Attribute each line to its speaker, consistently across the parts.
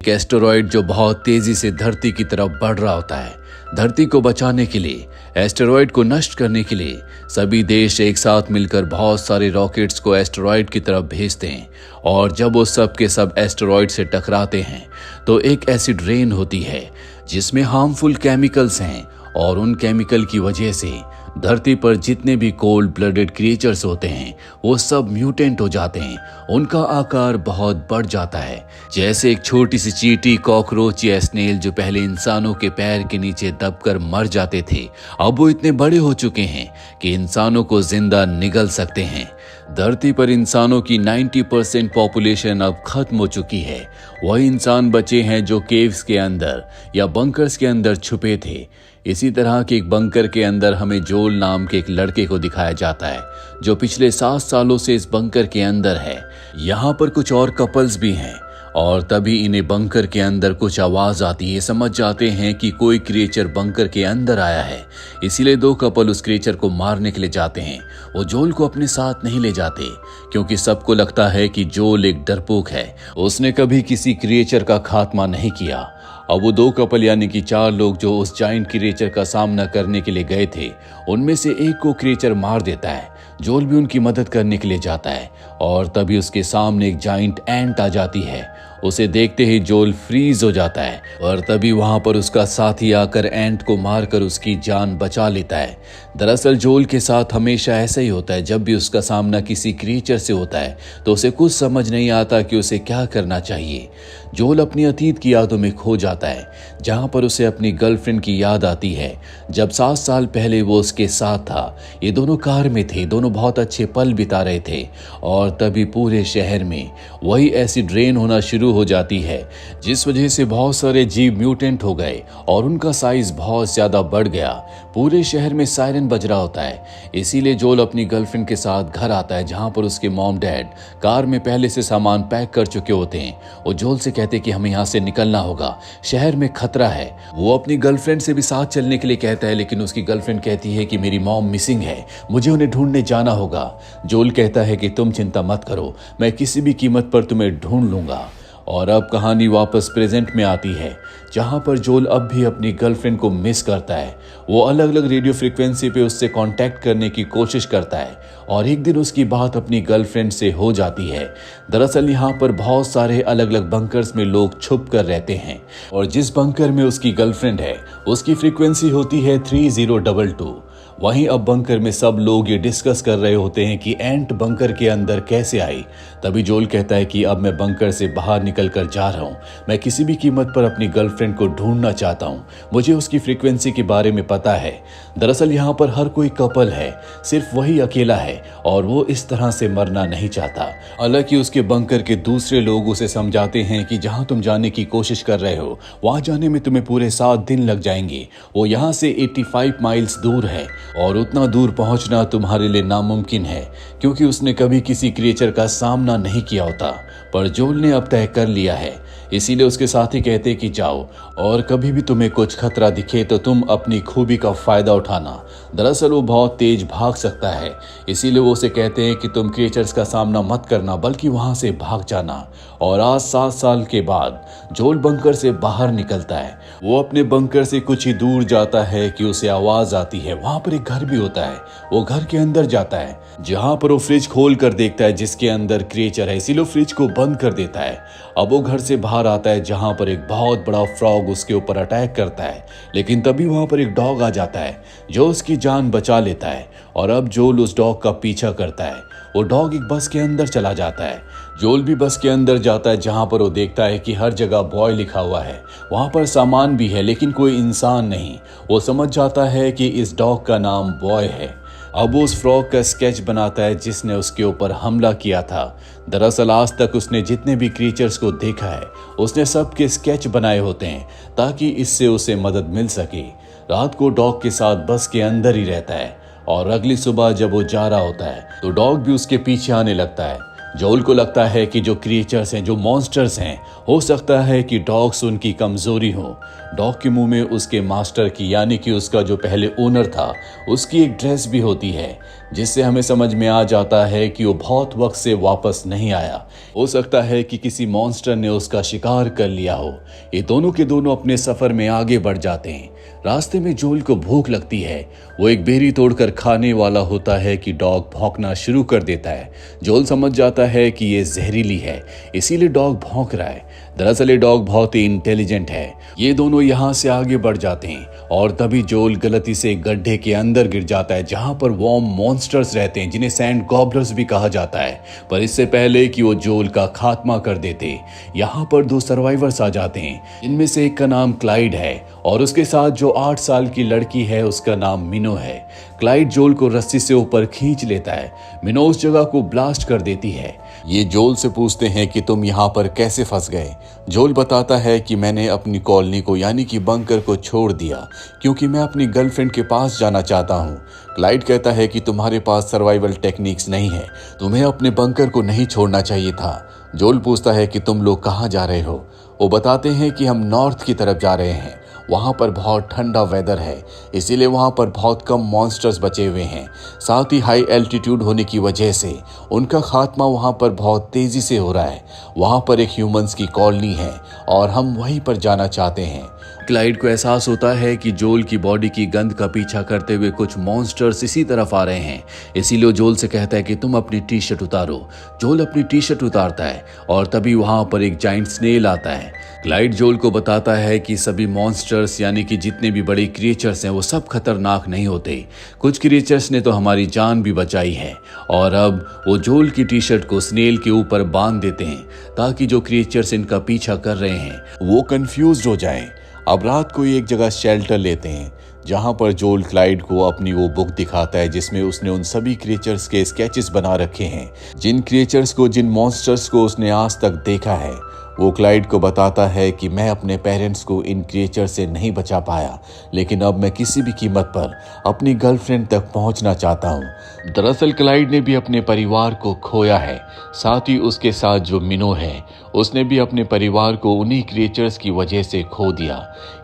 Speaker 1: Asteroid जो बहुत तेजी से धरती की तरफ बढ़ रहा होता है। धरती को बचाने के लिए, एस्टेरॉयड को नष्ट करने के लिए सभी देश एक साथ मिलकर बहुत सारे रॉकेट्स को एस्टेरॉयड की तरफ भेजते हैं और जब वो सब के सब एस्टेरॉयड से टकराते हैं तो एक एसिड रेन होती है जिसमें हार्मफुल केमिकल्स हैं और उन केमिकल की वजह से धरती पर जितने भी कोल्ड ब्लडेड क्रिएचर्स होते हैं वो सब म्यूटेंट हो जाते हैं। उनका आकार बहुत बढ़ जाता है, जैसे एक छोटी सी चींटी, कॉकरोच या स्नेल जो पहले इंसानों के पैर के नीचे दबकर मर जाते थे, अब वो इतने बड़े हो चुके हैं कि इंसानों को जिंदा निगल सकते हैं। धरती पर इंसानों की 90% पॉपुलेशन अब खत्म हो चुकी है। वही इंसान बचे हैं जो केव्स के अंदर या बंकर्स के अंदर छुपे थे। इसी तरह के एक बंकर के अंदर हमें जोल नाम के एक लड़के को दिखाया जाता है जो पिछले 7 सालों से इस बंकर के अंदर है। यहाँ पर कुछ और कपल्स भी हैं और तभी इन्हें बंकर के अंदर कुछ आवाज आती है। समझ जाते हैं कि कोई क्रिएचर बंकर के अंदर आया है, इसीलिए 2 कपल उस क्रिएचर को मारने के लिए जाते हैं। वो जोल को अपने साथ नहीं ले जाते क्योंकि सबको लगता है कि जोल एक डरपोक है, उसने कभी किसी क्रिएचर का खात्मा नहीं किया। अब वो 2 कपल यानी कि 4 लोग जो उस जाइंट क्रिएचर का सामना करने के लिए गए थे, उनमें से एक को क्रिएचर मार देता है। जोल भी उनकी मदद करने के लिए जाता है और तभी उसके सामने एक जाइंट एंट आ जाती है। उसे देखते ही जोल फ्रीज हो जाता है और तभी वहां पर उसका साथी आकर एंट को मारकर उसकी जान बचा लेता है। दरअसल जोल के साथ हमेशा ऐसा ही होता है, जब भी उसका सामना किसी क्रिएचर से होता है तो उसे कुछ समझ नहीं आता कि उसे क्या करना चाहिए। जोल अपनी अतीत की यादों में खो जाता है, जहां पर उसे अपनी गर्लफ्रेंड की याद आती है जब 7 साल पहले वो उसके साथ था। ये दोनों कार में थे, दोनों बहुत अच्छे पल बिता रहे थे और तभी पूरे शहर में वही एसिड रेन होना शुरू हो जाती है जिस वजह से बहुत सारे जीव म्यूटेंट हो गए और उनका साइज बहुत ज्यादा बढ़ गया। पूरे शहर में सायरन बज रहा होता है, इसीलिए जोल अपनी गर्लफ्रेंड के साथ घर आता है जहां पर उसके मॉम डैड कार में पहले से सामान पैक कर चुके होते हैं। वो जोल से कहते कि हमें यहाँ से निकलना होगा, शहर में खतरा है। वो अपनी गर्लफ्रेंड से भी साथ चलने के लिए कहता है लेकिन उसकी गर्लफ्रेंड कहती है कि मेरी मॉम मिसिंग है, मुझे उन्हें ढूंढने जाना होगा। जोल कहता है कि तुम चिंता मत करो, मैं किसी भी कीमत पर तुम्हें ढूंढ लूंगा। और अब कहानी वापस प्रेजेंट में आती है जहां पर जोल अब भी अपनी गर्लफ्रेंड को मिस करता है। वो अलग अलग रेडियो फ्रीक्वेंसी पे उससे कांटेक्ट करने की कोशिश करता है और एक दिन उसकी बात अपनी गर्लफ्रेंड से हो जाती है। दरअसल यहाँ पर बहुत सारे अलग अलग बंकर्स में लोग छुप कर रहते हैं और जिस बंकर में उसकी गर्लफ्रेंड है उसकी फ्रीक्वेंसी होती है 3022। वहीं अब बंकर में सब लोग ये डिस्कस कर रहे होते हैं कि एंट बंकर के अंदर कैसे आई। तभी जोल कहता है कि अब मैं बंकर से बाहर निकल कर जा रहा हूँ, मैं किसी भी कीमत पर अपनी गर्लफ्रेंड को ढूंढना चाहता हूँ, मुझे उसकी फ्रीक्वेंसी के बारे में पता है। दरअसल यहाँ पर हर कोई कपल है, सिर्फ वही अकेला है और वो इस तरह से मरना नहीं चाहता। हालांकि उसके बंकर के दूसरे लोग उसे समझाते हैं कि जहाँ तुम जाने की कोशिश कर रहे हो वहां जाने में तुम्हें पूरे 7 दिन लग जाएंगे। वो यहाँ से 85 माइल्स दूर है और उतना दूर पहुंचना तुम्हारे लिए नामुमकिन है क्योंकि उसने कभी किसी क्रिएचर का सामना नहीं किया होता। पर जोल ने अब तय कर लिया है, इसीलिए उसके साथी कहते कि जाओ और कभी भी तुम्हें कुछ खतरा दिखे तो तुम अपनी खूबी का फायदा उठाना। दरअसल वो बहुत तेज भाग सकता है, इसीलिए वो उसे कहते हैं कि तुम क्रिएचर्स का सामना मत करना बल्कि वहां से भाग जाना। और आज 7 साल के बाद जोल बंकर से बाहर निकलता है। वो अपने बंकर से कुछ ही दूर जाता है कि उसे आवाज आती है। वहां पर एक घर भी होता है। वो घर के अंदर जाता है जहां पर वो फ्रिज खोल कर देखता है जिसके अंदर क्रिएचर है, इसीलिए फ्रिज को बंद कर देता है। अब वो घर से बाहर आता है जहां पर एक बहुत बड़ा फ्रॉग उसके ऊपर अटैक करता है, लेकिन तभी वहां पर एक डॉग आ जाता है जो उसकी जान बचा लेता है। और अब जोल उस डॉग का पीछा करता है। वो डॉग एक बस के अंदर चला जाता है। जोल भी बस के अंदर जाता है जहां पर वो देखता है कि हर जगह बॉय लिखा हुआ है। वहां पर सामान भी है लेकिन कोई इंसान नहीं। वो समझ जाता है कि इस डॉग का नाम बॉय है। अब वो उस फ्रॉग का स्केच बनाता है जिसने उसके ऊपर हमला किया था। दरअसल आज तक उसने जितने भी क्रिएचर्स को देखा है उसने सबके स्केच बनाए होते हैं ताकि इससे उसे मदद मिल सके। रात को डॉग के साथ बस के अंदर ही रहता है और अगली सुबह जब वो जा रहा होता है तो डॉग भी उसके पीछे आने लगता है। जोल को लगता है कि जो क्रिएचर्स हैं, जो मॉन्स्टर्स हैं, हो सकता है कि डॉग्स उनकी कमजोरी हो। डॉग के मुंह में उसके मास्टर की यानी कि उसका जो पहले ओनर था उसकी एक ड्रेस भी होती है, जिससे हमें समझ में आ जाता है कि वो बहुत वक्त से वापस नहीं आया। हो सकता है कि किसी मॉन्स्टर ने उसका शिकार कर लिया हो। ये दोनों के दोनों अपने सफर में आगे बढ़ जाते हैं। रास्ते में जोल को भूख लगती है। वो एक बेरी तोड़कर खाने वाला होता है कि डॉग भौंकना शुरू कर देता है। जोल समझ जाता है कि ये जहरीली है, इसीलिए डॉग भौंक रहा है। दरअसल ये डॉग बहुत ही इंटेलिजेंट है। ये दोनों यहाँ से आगे बढ़ जाते हैं और तभी जोल गलती से एक गड्ढे के अंदर गिर जाता है जहाँ पर वॉर्म मॉन्स्टर्स रहते हैं, जिन्हें सैंड गॉबलर्स भी कहा जाता है। पर इससे पहले कि वो जोल का खात्मा कर देते, यहाँ पर 2 सर्वाइवर्स आ जाते हैं। इनमें से एक का नाम क्लाइड है और उसके साथ जो 8 साल की लड़की है उसका नाम मिनो है। क्लाइड जोल को रस्सी से ऊपर खींच लेता है। मिनो उस जगह को ब्लास्ट कर देती है। ये जोल से पूछते हैं कि तुम यहाँ पर कैसे फंस गए। जोल बताता है कि मैंने अपनी कॉलोनी को यानी कि बंकर को छोड़ दिया क्योंकि मैं अपनी गर्लफ्रेंड के पास जाना चाहता हूँ। क्लाइड कहता है कि तुम्हारे पास सर्वाइवल टेक्निक्स नहीं है, तुम्हें अपने बंकर को नहीं छोड़ना चाहिए था। जोल पूछता है कि तुम लोग कहाँ जा रहे हो। वो बताते हैं कि हम नॉर्थ की तरफ जा रहे हैं, वहाँ पर बहुत ठंडा वेदर है, इसीलिए वहाँ पर बहुत कम मॉन्स्टर्स बचे हुए हैं। साथ ही हाई एल्टीट्यूड होने की वजह से उनका खात्मा वहाँ पर बहुत तेज़ी से हो रहा है। वहाँ पर एक ह्यूमंस की कॉलोनी है और हम वहीं पर जाना चाहते हैं। क्लाइड को एहसास होता है कि जोल की बॉडी की गंध का पीछा करते हुए कुछ मॉन्स्टर्स इसी तरफ आ रहे हैं, इसीलिए जोल से कहता है कि तुम अपनी टी शर्ट उतारो। जोल अपनी टी शर्ट उतारता है और तभी वहाँ पर एक जाइंट स्नेल आता है। क्लाइड जोल को बताता है कि सभी मॉन्स्टर्स यानी कि जितने भी बड़े क्रिएचर्स हैं वो सब खतरनाक नहीं होते। कुछ क्रिएचर्स ने तो हमारी जान भी बचाई है। और अब वो जोल की टी शर्ट को स्नेल के ऊपर बांध देते हैं ताकि जो क्रिएचर्स इनका पीछा कर रहे हैं वो कंफ्यूज हो जाएं। अब रात को एक जगह शेल्टर लेते हैं जहां पर जोल क्लाइड को अपनी वो बुक दिखाता है जिसमें उसने उन सभी क्रिएचर्स के स्केचेस बना रखे हैं, जिन क्रिएचर्स को, जिन मॉन्स्टर्स को उसने आज तक देखा है। वो क्लाइड को बताता है कि मैं अपने पेरेंट्स को इन क्रिएचर से नहीं बचा पाया, लेकिन अब मैं किसी भी कीमत पर अपनी गर्लफ्रेंड तक पहुंचना चाहता हूं। दरअसल क्लाइड ने भी अपने परिवार को खोया है, साथ ही उसके साथ जो मिनो है उसने भी अपने परिवार को उन्हीं क्रिएचर्स की वजह से खो दिया।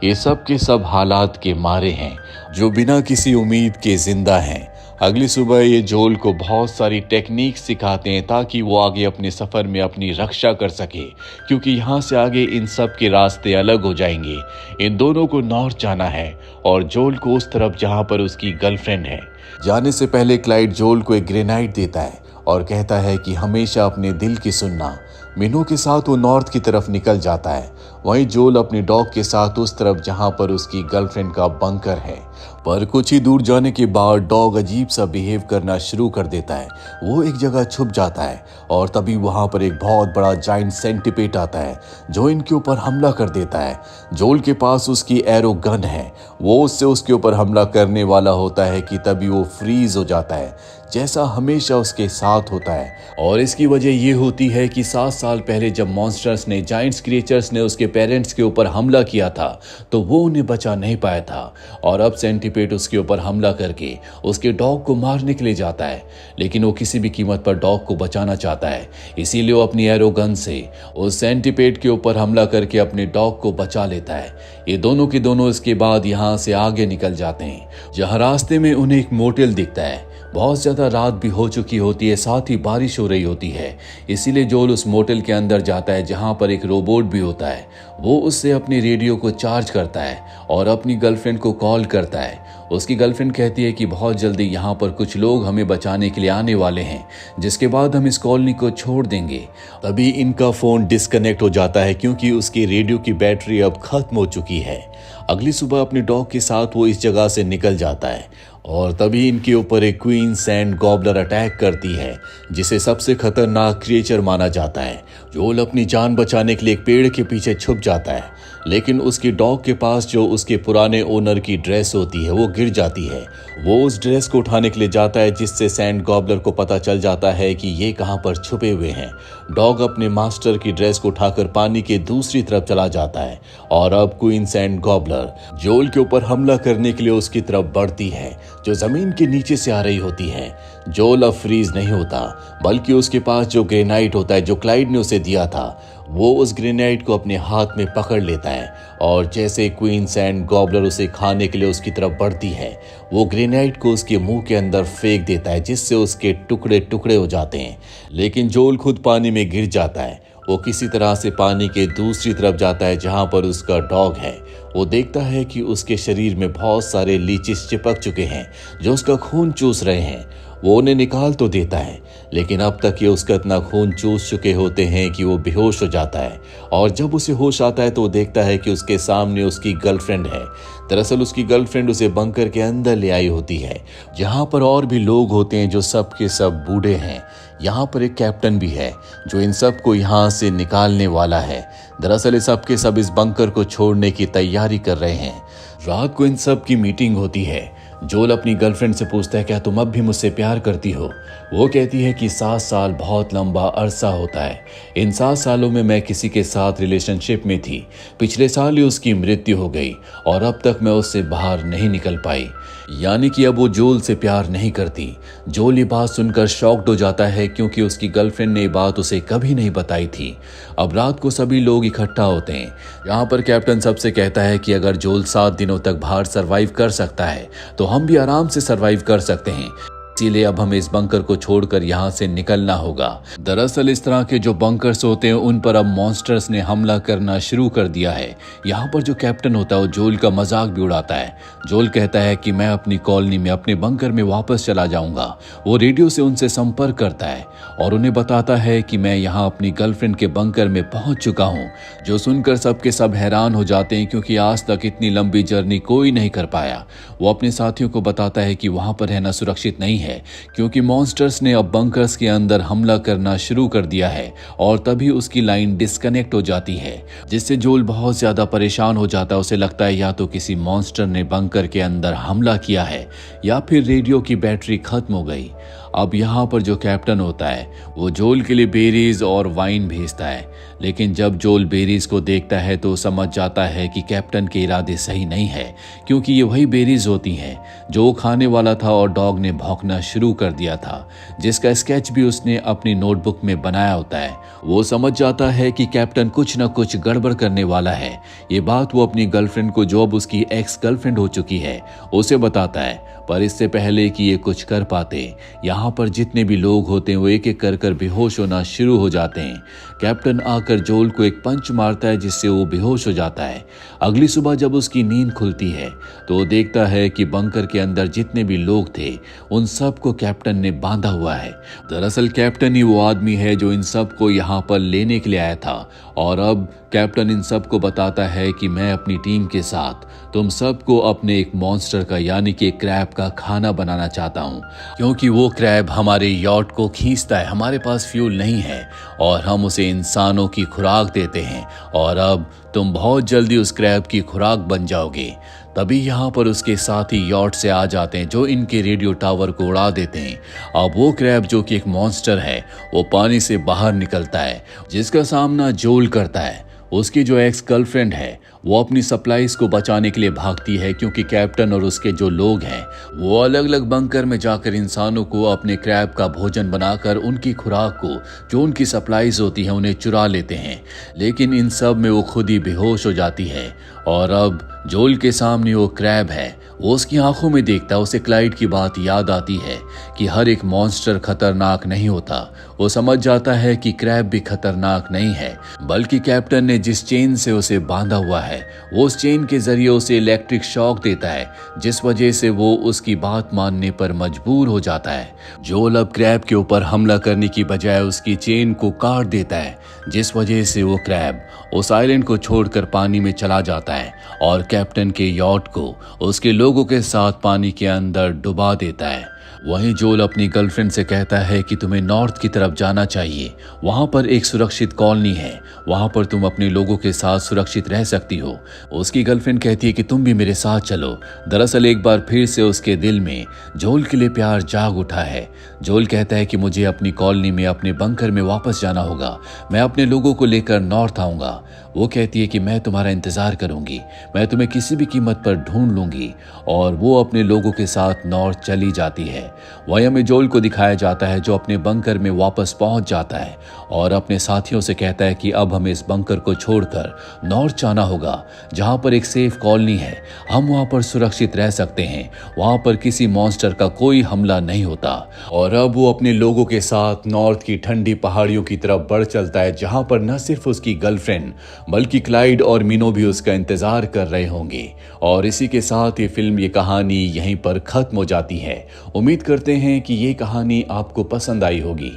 Speaker 1: ये सब के सब हालात के मारे हैं जो बिना किसी उम्मीद के जिंदा हैं। अगली सुबह ये जोल को बहुत सारी टेक्निक सिखाते हैं ताकि वो आगे अपने सफ़र में अपनी रक्षा कर सके, क्योंकि यहाँ से आगे इन सब के रास्ते अलग हो जाएंगे। इन दोनों को नॉर्थ जाना है और जोल को उस तरफ जहाँ पर उसकी गर्लफ्रेंड है। जाने से पहले क्लाइड जोल को एक ग्रेनाइट देता है और कहता है कि हमेशा अपने दिल की सुनना। मिनो के साथ वो नॉर्थ की तरफ निकल जाता है। वहीं जोल अपनी डॉग के साथ उस तरफ जहां पर उसकी गर्लफ्रेंड का बंकर है। पर कुछ ही दूर जाने के बाद डॉग अजीब सा बिहेव करना शुरू कर देता है। वो एक जगह छुप जाता है और तभी वहां पर एक बहुत बड़ा जाइंट सेंटिपेड आता है जो इनके ऊपर हमला कर देता है। जोल के पास उसकी एरो गन है, वो उससे उसके ऊपर हमला करने वाला होता है कि तभी वो फ्रीज हो जाता है, जैसा हमेशा उसके साथ होता है। और इसकी वजह ये होती है कि 7 साल पहले जब मॉन्स्टर्स ने, जाइंट्स क्रिएचर्स ने उसके पेरेंट्स के ऊपर हमला किया था तो वो उन्हें बचा नहीं पाया था और अब सेंटिपेड उसके ऊपर हमला करके उसके डॉग को मारने के लिए जाता है। लेकिन वो किसी भी कीमत पर डॉग को बचाना चाहता है, इसीलिए वो अपनी एरो गन से उस सेंटिपेड के ऊपर हमला करके अपने डॉग को बचा लेता है। ये दोनों के दोनों इसके बाद यहाँ से आगे निकल जाते हैं, जहाँ रास्ते में उन्हें एक मोटेल दिखता है। बहुत ज़्यादा रात भी हो चुकी होती है, साथ ही बारिश हो रही होती है, इसीलिए जोल उस मोटेल के अंदर जाता है जहाँ पर एक रोबोट भी होता है। वो उससे अपनी रेडियो को चार्ज करता है और अपनी गर्लफ्रेंड को कॉल करता है। उसकी गर्लफ्रेंड कहती है कि बहुत जल्दी यहाँ पर कुछ लोग हमें बचाने के लिए आने वाले हैं, जिसके बाद हम इस कॉलोनी को छोड़ देंगे। तभी इनका फ़ोन डिस्कनेक्ट हो जाता है क्योंकि उसकी रेडियो की बैटरी अब खत्म हो चुकी है। अगली सुबह अपने डॉग के साथ वो इस जगह से निकल जाता है और तभी इनके ऊपर एक क्वीन सैंड गॉबलर अटैक करती है, जिसे सबसे खतरनाक क्रिएचर माना जाता है। जोल अपनी जान बचाने के लिए एक पेड़ के पीछे छुप जाता है, लेकिन उसकी डॉग के पास जो उसके पुराने ओनर की ड्रेस होती है वो गिर जाती है। वो उस ड्रेस को उठाने के लिए जाता है, जिससे सैंड गॉबलर को पता चल जाता है कि ये कहाँ पर छुपे हुए हैं। डॉग अपने मास्टर की ड्रेस को उठाकर पानी के दूसरी तरफ चला जाता है और अब क्वींस एंड गॉबलर जोल के ऊपर हमला करने के लिए उसकी तरफ बढ़ती है, जो जमीन के नीचे से आ रही होती है। जोल अब फ्रीज नहीं होता, बल्कि उसके पास जो ग्रेनाइट होता है जो क्लाइड ने उसे दिया था, वो उस ग्रेनाइट को अपने हाथ में पकड़ लेता है और जैसे क्वींस एंड गॉबलर उसे खाने के लिए उसकी तरफ बढ़ती है, वो ग्रेनाइट को उसके मुंह के अंदर फेंक देता है, जिससे उसके टुकड़े टुकड़े हो जाते हैं। लेकिन जोल खुद पानी में गिर जाता है। वो किसी तरह से पानी के दूसरी तरफ जाता है जहां पर उसका डॉग है। वो देखता है कि उसके शरीर में बहुत सारे लीचेस चिपक चुके हैं जो उसका खून चूस रहे हैं। वो उन्हें निकाल तो देता है, लेकिन अब तक ये उसका इतना खून चूस चुके होते हैं कि वो बेहोश हो जाता है। और जब उसे होश आता है तो वो देखता है कि उसके सामने उसकी गर्लफ्रेंड है। दरअसल उसकी गर्लफ्रेंड उसे बंकर के अंदर ले आई होती है, जहां पर और भी लोग होते हैं जो सब के सब बूढ़े हैं। यहाँ पर एक कैप्टन भी है जो इन सब को यहाँ से निकालने वाला है। दरअसल सब के सब इस बंकर को छोड़ने की तैयारी कर रहे हैं। रात को इन सब की मीटिंग होती है। जोल अपनी गर्लफ्रेंड से पूछता है, क्या तुम अब भी मुझसे प्यार करती हो? वो कहती है कि 7 साल बहुत लंबा अरसा होता है। इन 7 सालों में मैं किसी के साथ रिलेशनशिप में थी। पिछले साल ही उसकी मृत्यु हो गई और अब तक मैं उससे बाहर नहीं निकल पाई। यानी कि अब वो जोल से प्यार नहीं करती। जोल ये बात सुनकर शॉक्ड हो जाता है, क्योंकि उसकी गर्लफ्रेंड ने ये बात उसे कभी नहीं बताई थी। अब रात को सभी लोग इकट्ठा होते हैं। यहाँ पर कैप्टन सबसे कहता है कि अगर जोल 7 दिनों तक बाहर सरवाइव कर सकता है तो हम भी आराम से सरवाइव कर सकते हैं। इसीलिए अब हमें इस बंकर को छोड़कर यहाँ से निकलना होगा। दरअसल इस तरह के जो बंकर्स होते हैं उन पर अब मॉन्स्टर्स ने हमला करना शुरू कर दिया है। यहाँ पर जो कैप्टन होता है वो जोल का मजाक भी उड़ाता है। जोल कहता है कि मैं अपनी कॉलोनी में अपने बंकर में वापस चला जाऊंगा। वो रेडियो से उनसे संपर्क करता है और उन्हें बताता है कि मैं यहाँ अपनी गर्लफ्रेंड के बंकर में पहुंच चुका हूँ। जो सुनकर सबके सब हैरान हो जाते हैं, क्योंकि आज तक इतनी लंबी जर्नी कोई नहीं कर पाया। वो अपने साथियों को बताता है कि वहां पर रहना सुरक्षित नहीं है, क्योंकि मॉन्स्टर्स ने अब बंकर्स के अंदर हमला करना शुरू कर दिया है। और तभी उसकी लाइन डिस्कनेक्ट हो जाती है, जिससे जोल बहुत ज्यादा परेशान हो जाता है। उसे लगता है या तो किसी मॉन्स्टर ने बंकर के अंदर हमला किया है या फिर रेडियो की बैटरी खत्म हो गई। अब यहाँ पर जो कैप्टन होता है वो जोल के लिए बेरीज और वाइन भेजता है, लेकिन जब जोल बेरीज को देखता है तो समझ जाता है कि कैप्टन के इरादे सही नहीं है, क्योंकि ये वही बेरीज होती हैं जो वो खाने वाला था और डॉग ने भौंकना शुरू कर दिया था, जिसका स्केच भी उसने अपनी नोटबुक में बनाया होता है। वो समझ जाता है कि कैप्टन कुछ न कुछ गड़बड़ करने वाला है। ये बात वो अपनी गर्लफ्रेंड को, जो अब उसकी एक्स गर्लफ्रेंड हो चुकी है, उसे बताता है। पर इससे पहले कि ये कुछ कर पाते, यहाँ पर जितने भी लोग होते हैं वो एक एक कर कर बेहोश होना शुरू हो जाते हैं। कैप्टन आकर जोल को एक पंच मारता है, जिससे वो बेहोश हो जाता है। अगली सुबह जब उसकी नींद खुलती है तो वो देखता है कि बंकर के अंदर जितने भी लोग थे उन सबको कैप्टन ने बांधा हुआ है। दरअसल कैप्टन ही वो आदमी है जो इन सबको यहाँ पर लेने के लिए आया था। और अब कैप्टन इन सबको बताता है कि मैं अपनी टीम के साथ तुम सबको अपने एक मॉन्स्टर का, यानी कि क्रैब का खाना बनाना चाहता हूँ, क्योंकि वो क्रैब हमारे यॉट को खींचता है। हमारे पास फ्यूल नहीं है और हम उसे इंसानों की खुराक देते हैं, और अब तुम बहुत जल्दी उस क्रैब की खुराक बन जाओगे। तभी यहाँ पर उसके साथी यॉट से आ जाते हैं जो इनके रेडियो टावर को उड़ा देते हैं। अब वो क्रैब, जो कि एक मॉन्स्टर है, वो पानी से बाहर निकलता है, जिसका सामना जोल करता है। उसकी जो एक्स गर्लफ्रेंड है वो अपनी सप्लाईज को बचाने के लिए भागती है, क्योंकि कैप्टन और उसके जो लोग हैं वो अलग अलग बंकर में जाकर इंसानों को अपने क्रैब का भोजन बनाकर उनकी खुराक को, जो उनकी सप्लाईज होती है, उन्हें चुरा लेते हैं। लेकिन इन सब में वो खुद ही बेहोश हो जाती है। और अब जोल के सामने वो क्रैब है, वो उसकी आंखों में देखता है। उसे क्लाइड की बात याद आती है कि हर एक मॉन्स्टर खतरनाक नहीं होता। वो समझ जाता है कि क्रैब भी खतरनाक नहीं है, बल्कि कैप्टन ने जिस चेन से उसे बांधा हुआ है वो उस चेन के जरिए उसे इलेक्ट्रिक शॉक देता है, जिस वजह से वो उसकी बात मानने पर मजबूर हो जाता है। जोल अब क्रैब के ऊपर हमला करने की बजाय उसकी चेन को काट देता है, जिस वजह से वो क्रैब उस आइलैंड को छोड़कर पानी में चला जाता है और कैप्टन के यॉट को उसके लोगों के साथ पानी के अंदर डुबा देता है। वहीं जोल अपनी गर्लफ्रेंड से कहता है कि तुम्हें नॉर्थ की तरफ जाना चाहिए, वहां पर एक सुरक्षित कॉलोनी है, वहां पर तुम अपने लोगों के साथ सुरक्षित रह सकती हो। उसकी गर्लफ्रेंड कहती है कि तुम भी मेरे साथ चलो। दरअसल एक बार फिर से उसके दिल में जोल के लिए प्यार जाग उठा है। जोल कहता है कि मुझे अपनी कॉलोनी में अपने बंकर में वापस जाना होगा, मैं अपने लोगों को लेकर नॉर्थ आऊंगा। वो कहती है कि मैं तुम्हारा इंतजार करूंगी, मैं तुम्हें किसी भी कीमत पर ढूंढ लूंगी। और वो अपने लोगों के साथ नॉर्थ चली जाती है। वहीं हमें जोल को दिखाया जाता है जो अपने बंकर में वापस पहुंच जाता है और अपने साथियों से कहता है कि अब हमें इस बंकर को छोड़कर नॉर्थ जाना होगा, जहां पर एक सेफ कॉलोनी है, हम वहां पर सुरक्षित रह सकते हैं, वहां पर किसी मॉन्स्टर का कोई हमला नहीं होता। और अब वो अपने लोगों के साथ नॉर्थ की ठंडी पहाड़ियों की तरफ बढ़ चलता है, जहां पर न सिर्फ उसकी गर्लफ्रेंड बल्कि क्लाइड और मीनो भी उसका इंतजार कर रहे होंगे। और इसी के साथ ये फिल्म, ये कहानी यहीं पर खत्म हो जाती है। उम्मीद करते हैं कि ये कहानी आपको पसंद आई होगी।